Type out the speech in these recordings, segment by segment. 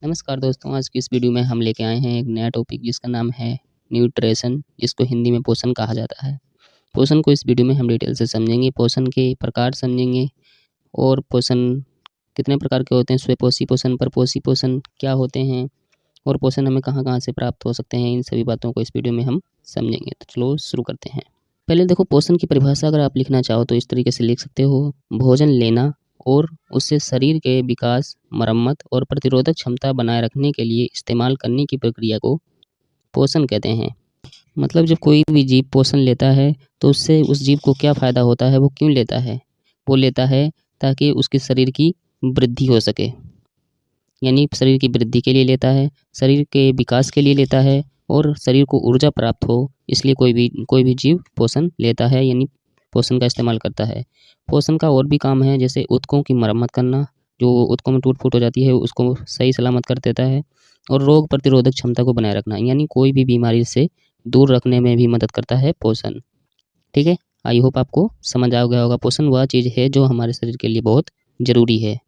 नमस्कार दोस्तों, आज की इस वीडियो में हम लेके आए हैं एक नया टॉपिक जिसका नाम है न्यूट्रिशन, जिसको हिंदी में पोषण कहा जाता है। पोषण को इस वीडियो में हम डिटेल से समझेंगे, पोषण के प्रकार समझेंगे और पोषण कितने प्रकार के होते हैं, स्वपोषी पोषण, परपोषी पोषण क्या होते हैं और पोषण हमें कहाँ-कहाँ से प्राप्त हो सकते हैं, इन सभी बातों को इस वीडियो में हम समझेंगे। तो चलो शुरू करते हैं। पहले देखो, पोषण की परिभाषा अगर आप लिखना चाहो तो इस तरीके से लिख सकते हो, भोजन लेना और उससे शरीर के विकास, मरम्मत और प्रतिरोधक क्षमता बनाए रखने के लिए इस्तेमाल करने की प्रक्रिया को पोषण कहते हैं। मतलब जब कोई भी जीव पोषण लेता है तो उससे उस जीव को क्या फ़ायदा होता है, वो क्यों लेता है? वो लेता है ताकि उसके शरीर की वृद्धि हो सके, यानी शरीर की वृद्धि के लिए लेता है, शरीर के विकास के लिए लेता है और शरीर को ऊर्जा प्राप्त हो, इसलिए कोई भी जीव पोषण लेता है, यानी पोषण का इस्तेमाल करता है। पोषण का और भी काम है, जैसे ऊतकों की मरम्मत करना, जो ऊतकों में टूट-फूट हो जाती है उसको सही सलामत कर देता है और रोग प्रतिरोधक क्षमता को बनाए रखना, यानी कोई भी बीमारी से दूर रखने में भी मदद करता है पोषण। ठीक है? आई होप आपको समझ आ गया होगा। पोषण वह चीज़ है जो हमारे शरीर के लिए बहुत ज़रूरी है।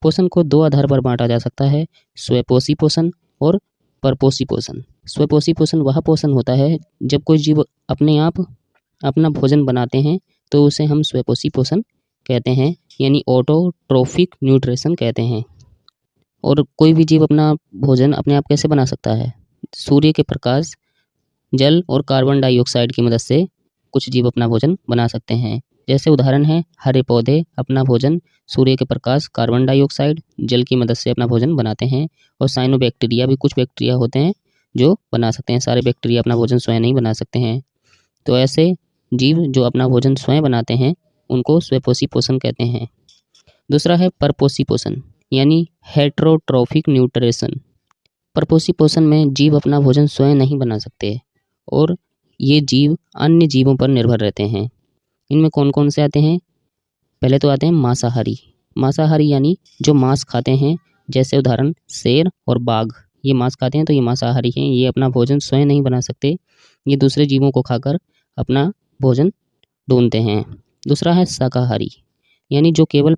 पोषण को 2 आधार पर बाँटा जा सकता है, स्वपोषी पोषण और परपोषी पोषण। स्वपोषी पोषण वह पोषण होता है जब कोई जीव अपने आप अपना भोजन बनाते हैं तो उसे हम स्वपोषी पोषण कहते हैं, यानी ऑटोट्रोफिक न्यूट्रिशन कहते हैं। और कोई भी जीव अपना भोजन अपने आप कैसे बना सकता है? सूर्य के प्रकाश, जल और कार्बन डाइऑक्साइड की मदद से कुछ जीव अपना भोजन बना सकते हैं। जैसे उदाहरण है, हरे पौधे अपना भोजन सूर्य के प्रकाश, कार्बन डाइऑक्साइड, जल की मदद से अपना भोजन बनाते हैं। और साइनोबैक्टीरिया भी कुछ बैक्टीरिया होते हैं जो बना सकते हैं। सारे बैक्टीरिया अपना भोजन स्वयं नहीं बना सकते हैं। तो ऐसे जीव जो अपना भोजन स्वयं बनाते हैं उनको स्वपोषी पोषण कहते हैं। दूसरा है परपोषी पोषण, यानी हेटेरोट्रॉफिक न्यूट्रिशन। परपोषी पोषण में जीव अपना भोजन स्वयं नहीं बना सकते और ये जीव अन्य जीवों पर निर्भर रहते हैं। इनमें कौन-कौन से आते हैं? पहले तो आते हैं मांसाहारी। मांसाहारी यानी जो मांस खाते हैं, जैसे उदाहरण शेर और बाघ। ये मांस खाते हैं तो ये मांसाहारी हैं। ये अपना भोजन स्वयं नहीं बना सकते, ये दूसरे जीवों को खाकर अपना भोजन ढूँढते हैं। दूसरा है शाकाहारी, यानी जो केवल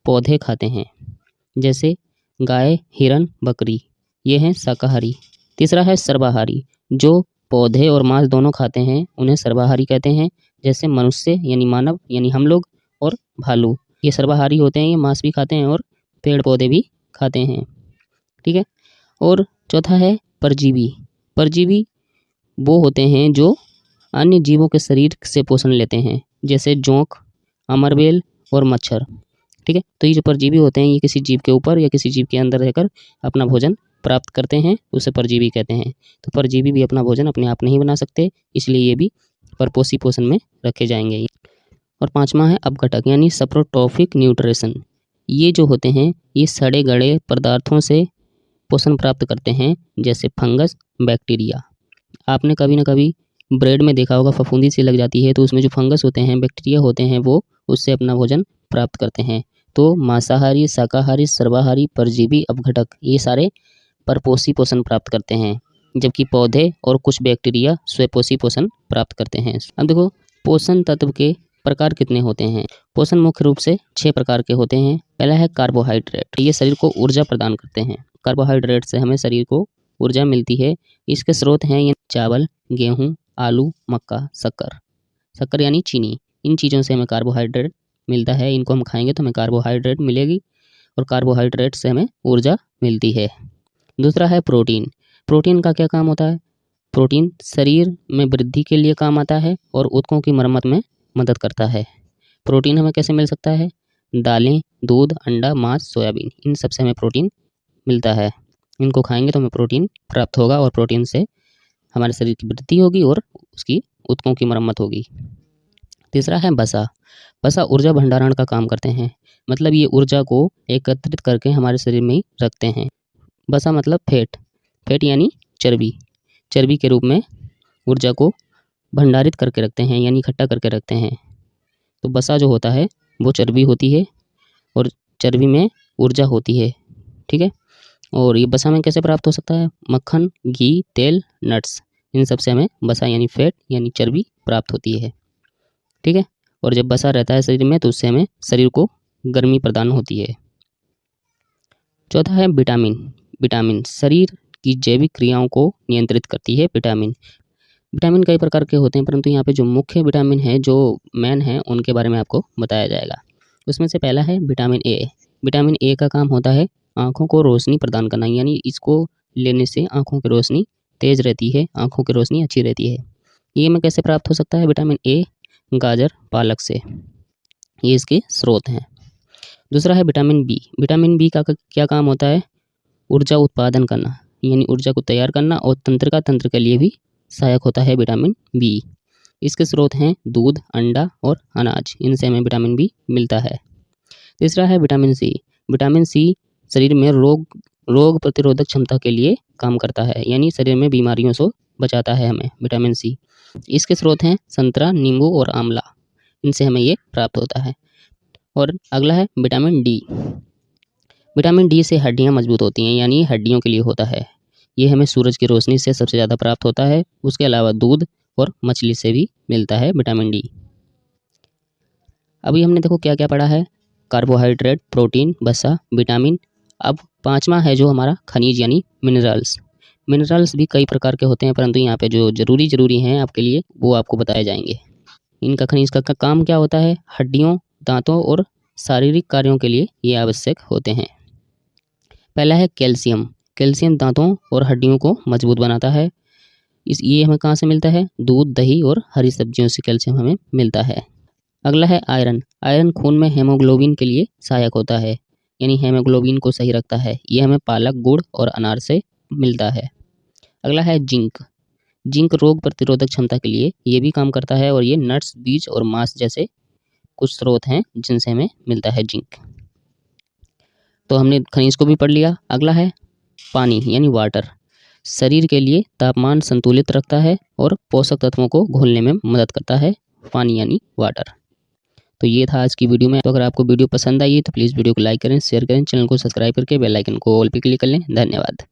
पौधे खाते हैं, जैसे गाय, हिरन, बकरी, ये हैं शाकाहारी। तीसरा है सर्वाहारी, जो पौधे और मांस दोनों खाते हैं, उन्हें सर्वाहारी कहते हैं। जैसे मनुष्य यानी मानव यानी हम लोग और भालू, ये सर्वाहारी होते हैं, ये मांस भी खाते हैं और पेड़-पौधे भी खाते हैं। ठीक है? और चौथा है परजीवी। परजीवी वो होते हैं जो अन्य जीवों के शरीर से पोषण लेते हैं, जैसे जोंक, अमरबेल और मच्छर। ठीक है? तो ये जो परजीवी होते हैं, ये किसी जीव के ऊपर या किसी जीव के अंदर रहकर अपना भोजन प्राप्त करते हैं, उसे परजीवी कहते हैं। तो परजीवी भी अपना भोजन अपने आप नहीं बना सकते, इसलिए ये भी परपोषी पोषण में रखे जाएंगे। और पाँचवा है अपघटक, यानी सप्रोट्रॉफिक न्यूट्रिशन। ये जो होते हैं, ये सड़े-गले पदार्थों से पोषण प्राप्त करते हैं, जैसे फंगस, बैक्टीरिया। आपने कभी न कभी ब्रेड में देखा होगा, फफूंदी सी लग जाती है, तो उसमें जो फंगस होते हैं, बैक्टीरिया होते हैं, वो उससे अपना भोजन प्राप्त करते हैं। तो मांसाहारी, शाकाहारी, सर्वाहारी, परजीवी, अपघटक, ये सारे परपोषी पोषण प्राप्त करते हैं, जबकि पौधे और कुछ बैक्टीरिया स्वपोषी पोषण प्राप्त करते हैं। अब देखो, पोषण तत्व के प्रकार कितने होते हैं? पोषण मुख्य रूप से 6 प्रकार के होते हैं। पहला है कार्बोहाइड्रेट, ये शरीर को ऊर्जा प्रदान करते हैं। कार्बोहाइड्रेट से हमें शरीर को ऊर्जा मिलती है। इसके स्रोत हैं ये चावल, गेहूँ, आलू, मक्का, शक्कर। शक्कर यानी चीनी। इन चीज़ों से हमें कार्बोहाइड्रेट मिलता है। इनको हम खाएँगे तो हमें कार्बोहाइड्रेट मिलेगी और कार्बोहाइड्रेट से हमें ऊर्जा मिलती है। दूसरा है प्रोटीन। प्रोटीन का क्या काम होता है? प्रोटीन शरीर में वृद्धि के लिए काम आता है और ऊतकों की मरम्मत में मदद करता है। प्रोटीन हमें कैसे मिल सकता है? दालें, दूध, अंडा, मांस, सोयाबीन, इन सब से हमें प्रोटीन मिलता है। इनको खाएँगे तो हमें प्रोटीन प्राप्त होगा और प्रोटीन से हमारे शरीर की वृद्धि होगी और उसकी ऊतकों की मरम्मत होगी। तीसरा है वसा। वसा ऊर्जा भंडारण का काम करते हैं, मतलब ये ऊर्जा को एकत्रित करके हमारे शरीर में ही रखते हैं। वसा मतलब फैट, फैट यानी चर्बी। चर्बी के रूप में ऊर्जा को भंडारित करके रखते हैं, यानी इकट्ठा करके रखते हैं। तो वसा जो होता है वो चर्बी होती है और चर्बी में ऊर्जा होती है। ठीक है? और ये वसा में कैसे प्राप्त हो सकता है? मक्खन, घी, तेल, नट्स, इन सब से हमें वसा यानी फैट यानी चर्बी प्राप्त होती है। ठीक है? और जब वसा रहता है शरीर में तो उससे हमें शरीर को गर्मी प्रदान होती है। चौथा है विटामिन। विटामिन शरीर की जैविक क्रियाओं को नियंत्रित करती है। विटामिन कई प्रकार के होते हैं, परंतु यहाँ पे जो मुख्य विटामिन है, जो मेन है, उनके बारे में आपको बताया जाएगा। उसमें से पहला है विटामिन ए। विटामिन ए का काम होता है आँखों को रोशनी प्रदान करना, यानी इसको लेने से आँखों की रोशनी तेज रहती है, आँखों की रोशनी अच्छी रहती है। ये हमें कैसे प्राप्त हो सकता है विटामिन ए? गाजर, पालक से, ये इसके स्रोत हैं। दूसरा है विटामिन बी। विटामिन बी का क्या काम होता है? ऊर्जा उत्पादन करना, यानी ऊर्जा को तैयार करना, और तंत्र के लिए भी सहायक होता है विटामिन बी। इसके स्रोत हैं दूध, अंडा और अनाज, इनसे हमें विटामिन बी मिलता है। तीसरा है विटामिन सी। विटामिन सी शरीर में रोग प्रतिरोधक क्षमता के लिए काम करता है, यानी शरीर में बीमारियों से बचाता है हमें विटामिन सी। इसके स्रोत हैं संतरा, नींबू और आंवला, इनसे हमें ये प्राप्त होता है। और अगला है विटामिन डी। विटामिन डी से हड्डियां मजबूत होती हैं, यानी हड्डियों के लिए होता है। ये हमें सूरज की रोशनी से सबसे ज़्यादा प्राप्त होता है। उसके अलावा दूध और मछली से भी मिलता है विटामिन डी। अभी हमने देखो क्या क्या पढ़ा है, कार्बोहाइड्रेट, प्रोटीन, वसा, विटामिन। अब पांचवा है जो हमारा खनिज यानी मिनरल्स। मिनरल्स भी कई प्रकार के होते हैं, परंतु यहाँ पे जो जरूरी हैं आपके लिए वो आपको बताए जाएंगे। इनका खनिज का काम क्या होता है? हड्डियों, दांतों और शारीरिक कार्यों के लिए ये आवश्यक होते हैं। पहला है कैल्शियम। कैल्शियम दांतों और हड्डियों को मजबूत बनाता है। ये हमें कहाँ से मिलता है? दूध, दही और हरी सब्जियों से कैल्शियम हमें मिलता है। अगला है आयरन। आयरन खून में हेमोग्लोबिन के लिए सहायक होता है, यानी हेमोग्लोबिन को सही रखता है। ये हमें पालक, गुड़ और अनार से मिलता है। अगला है जिंक। जिंक रोग प्रतिरोधक क्षमता के लिए ये भी काम करता है, और ये नट्स, बीज और मांस जैसे कुछ स्रोत हैं जिनसे हमें मिलता है जिंक। तो हमने खनिज को भी पढ़ लिया। अगला है पानी यानी वाटर। शरीर के लिए तापमान संतुलित रखता है और पोषक तत्वों को घुलने में मदद करता है, पानी यानी वाटर। तो ये था आज की वीडियो में। तो अगर आपको वीडियो पसंद आई तो प्लीज़ वीडियो को लाइक करें, शेयर करें, चैनल को सब्सक्राइब करके बेल आइकन को ऑल पे क्लिक कर लें। धन्यवाद।